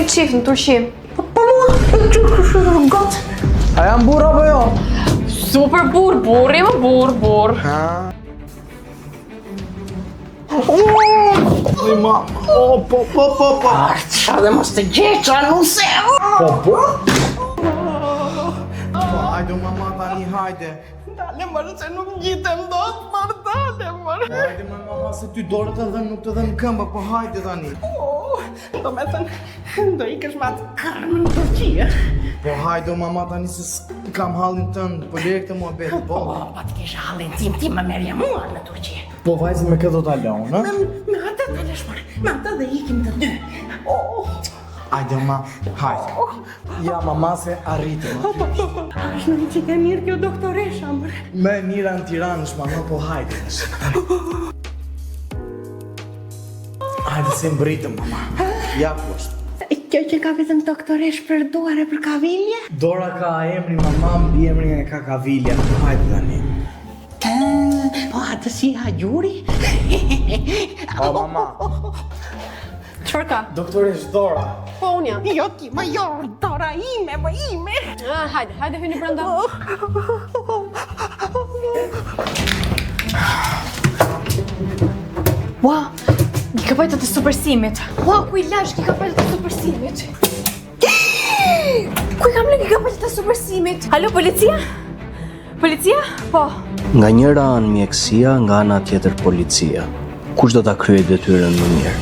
jem çift në Turqi. Po mua, got. A jam burr apo jo? Super burr, jam burr. Oj mama, po. Qa dhe mos të gjeqa, nuse. Po. Hajde mama tani, hajde. Dale mërë se nuk gjitem dot, mërë dale mërë. Hajde mama se ty dorë të dhënë, nuk të dhënë këmbë, po hajde tani. Do me thënë, do ikesh ma të karmë në Turqia. Po hajde mama tani se kam hallin tënë, po lirë këtë mua betë, po. Pa të kesh hallin tim, ti më merja mua në Turqia. Po vajzë me këtë do t'alon, në? Me atë të lesh mërë, me atë dhe ikim të dy. Hajde ma, hajde. Ja mama se arritëm. Ashtë në që ke mirë kjo doktoresha mërë. Me mira në Tiranë është mama, po hajde. Hajde se mbritëm mama. Ja poshtë. Kjo që ka vetëm doktoresh për duar e për kavilje? Dora ka emri mama, mbi emrin e ka kavilja. Hajde tani. Po atë si hagjuri? O mama. Çfarë ka? Doktoresh Dora. Po unë jam. Jo ti, më jo, dora ime, më ime. Hajde hyni brenda. Ua, gigabajtët e supersimit. Ua, ku i lash gigabajtët e supersimit? Ku i kam lë gigabajtët e supersimit? Alo, policia? Policia? Po. Nga njëra anë mjekësia, nga ana tjetër policia. Kush do ta kryejë detyrën më mirë?